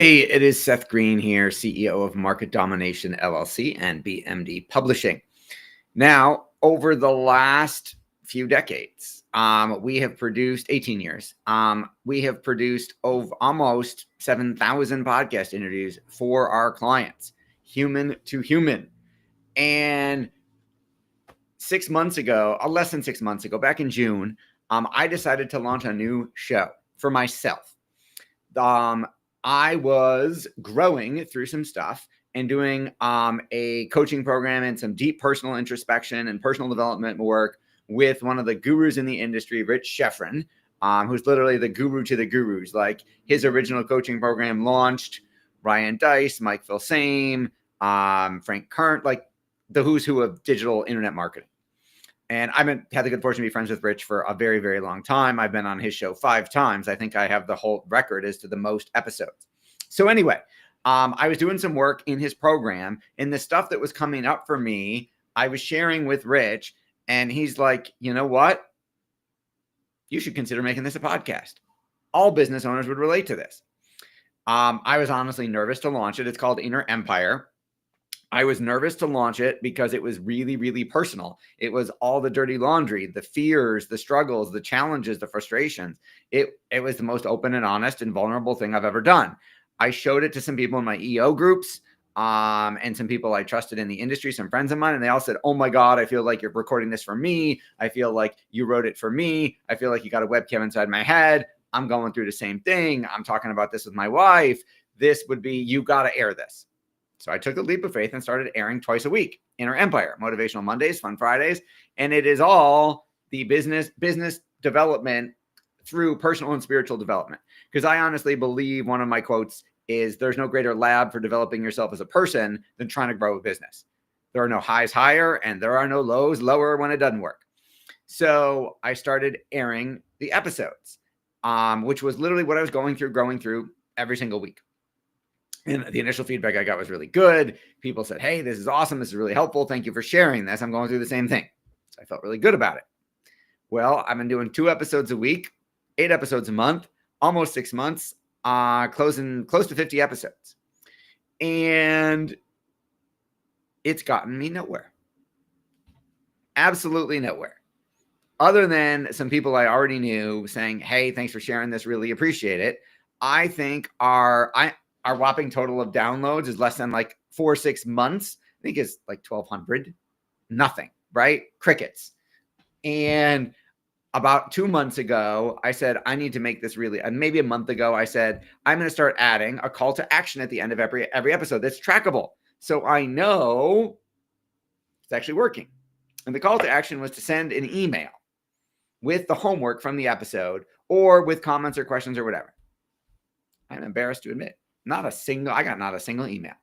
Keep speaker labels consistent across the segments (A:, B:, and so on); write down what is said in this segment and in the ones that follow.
A: Hey, it is Seth Green here, CEO of Market Domination LLC and BMD Publishing. Now, over the last few decades, we have produced 18 years. We have produced over almost 7,000 podcast interviews for our clients, human to human. And 6 months ago, less than 6 months ago, back in June, I decided to launch a new show for myself. I was growing through some stuff and doing a coaching program and some deep personal introspection and personal development work with one of the gurus in the industry, Rich Schefren, who's literally the guru to the gurus. Like his original coaching program launched Ryan Dice, Mike Filsame, Frank Kern, like the who's who of digital internet marketing. And I've had the good fortune to be friends with Rich for a very, very long time. I've been on his show 5 times. I think I have the whole record as to the most episodes. So anyway, I was doing some work in his program, and the stuff that was coming up for me, I was sharing with Rich, and he's like, you know what? You should consider making this a podcast. All business owners would relate to this. I was honestly nervous to launch it. It's called Inner Empire. I was nervous to launch it because it was really, really personal. It was all the dirty laundry, the fears, the struggles, the challenges, the frustrations. It was the most open and honest and vulnerable thing I've ever done. I showed it to some people in my EO groups and some people I trusted in the industry, some friends of mine, and they all said, oh my God, I feel like you're recording this for me. I feel like you wrote it for me. I feel like you got a webcam inside my head. I'm going through the same thing. I'm talking about this with my wife. This would be, you got to air this. So I took the leap of faith and started airing twice a week. Inner Empire, Motivational Mondays, Fun Fridays. And it is all the business development through personal and spiritual development. Because I honestly believe one of my quotes is there's no greater lab for developing yourself as a person than trying to grow a business. There are no highs higher and there are no lows lower when it doesn't work. So I started airing the episodes, which was literally what I was growing through every single week. And the initial feedback I got was really good. People said, hey, this is awesome. This is really helpful. Thank you for sharing this. I'm going through the same thing. So I felt really good about it. Well, I've been doing 2 episodes a week, 8 episodes a month, almost 6 months, closing close to 50 episodes. And it's gotten me nowhere. Absolutely nowhere. Other than some people I already knew saying, hey, thanks for sharing this. Really appreciate it. I think our whopping total of downloads is less than like 4 or 6 months. I think it's like 1,200. Nothing, right? Crickets. And about 2 months ago, I said, I need to make this really, and maybe a month ago, I said, I'm going to start adding a call to action at the end of every episode that's trackable. So I know it's actually working. And the call to action was to send an email with the homework from the episode or with comments or questions or whatever. I'm embarrassed to admit. I got not a single email.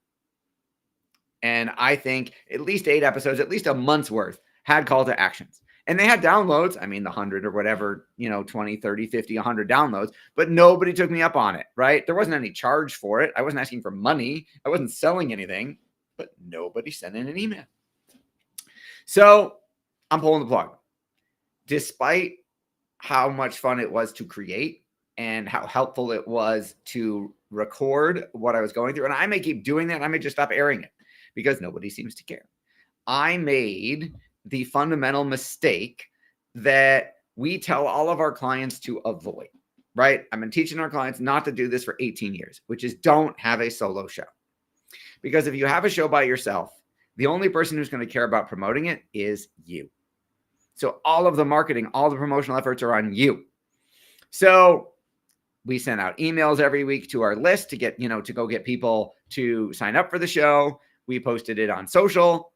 A: And I think at least 8 episodes, at least a month's worth had call to actions. And they had downloads. I mean, the 100 or whatever, 20, 30, 50, 100 downloads, but nobody took me up on it, right? There wasn't any charge for it. I wasn't asking for money. I wasn't selling anything, but nobody sent in an email. So I'm pulling the plug. Despite how much fun it was to create and how helpful it was to record what I was going through. And I may keep doing that. And I may just stop airing it because nobody seems to care. I made the fundamental mistake that we tell all of our clients to avoid, right? I've been teaching our clients not to do this for 18 years, which is don't have a solo show. Because if you have a show by yourself, the only person who's going to care about promoting it is you. So all of the marketing, all the promotional efforts are on you. So we sent out emails every week to our list to get, to go get people to sign up for the show. We posted it on social.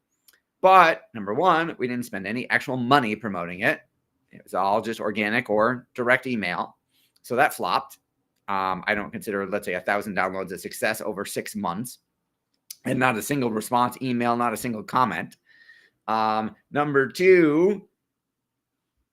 A: But number one, we didn't spend any actual money promoting it. It was all just organic or direct email. So that flopped. I don't consider, let's say, 1,000 downloads a success over 6 months. And not a single response email, not a single comment. Number two,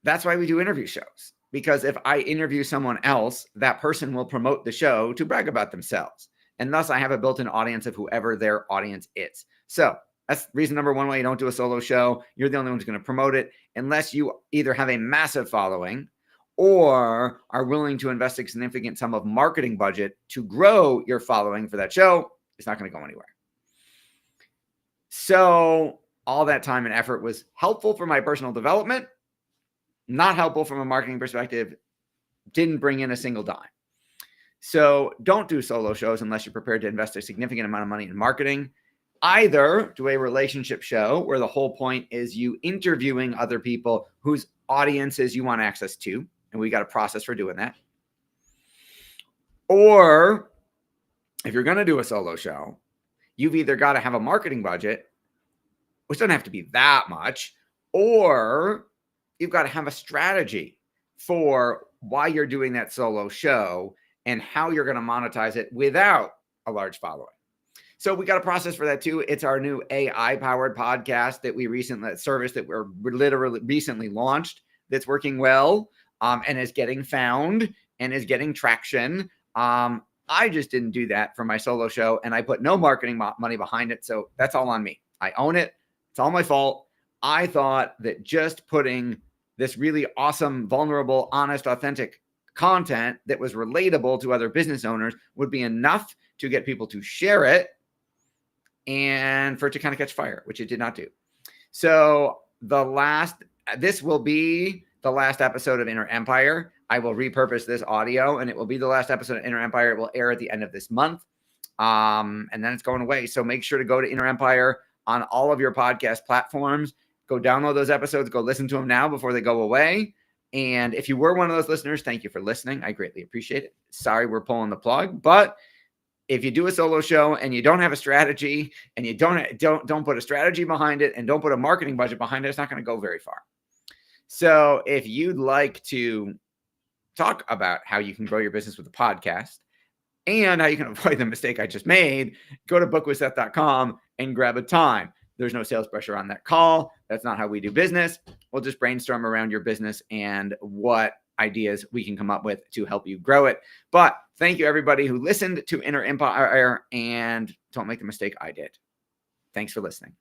A: that's why we do interview shows. Because if I interview someone else, that person will promote the show to brag about themselves. And thus I have a built-in audience of whoever their audience is. So that's reason number one why you don't do a solo show. You're the only one who's going to promote it unless you either have a massive following or are willing to invest a significant sum of marketing budget to grow your following for that show, it's not going to go anywhere. So all that time and effort was helpful for my personal development, not helpful from a marketing perspective, didn't bring in a single dime. So don't do solo shows unless you're prepared to invest a significant amount of money in marketing. Either do a relationship show where the whole point is you interviewing other people whose audiences you want access to, and we got a process for doing that. Or if you're going to do a solo show, you've either got to have a marketing budget, which doesn't have to be that much, or you've got to have a strategy for why you're doing that solo show and how you're going to monetize it without a large following. So we got a process for that too. It's our new AI-powered podcast that we recently launched that's working well and is getting found and is getting traction. I just didn't do that for my solo show, and I put no marketing money behind it. So that's all on me. I own it. It's all my fault. I thought that just putting this really awesome, vulnerable, honest, authentic content that was relatable to other business owners would be enough to get people to share it and for it to kind of catch fire, which it did not do. So this will be the last episode of Inner Empire. I will repurpose this audio and it will be the last episode of Inner Empire. It will air at the end of this month. And then it's going away. So make sure to go to Inner Empire on all of your podcast platforms. Go download those episodes. Go listen to them now before they go away. And if you were one of those listeners, thank you for listening. I greatly appreciate it. Sorry, we're pulling the plug, but if you do a solo show and you don't have a strategy and you don't put a strategy behind it and don't put a marketing budget behind it, it's not going to go very far. So if you'd like to talk about how you can grow your business with a podcast and how you can avoid the mistake I just made, go to bookwithseth.com and grab a time. There's no sales pressure on that call. That's not how we do business. We'll just brainstorm around your business and what ideas we can come up with to help you grow it. But thank you, everybody who listened to Inner Empire, and don't make the mistake I did. Thanks for listening.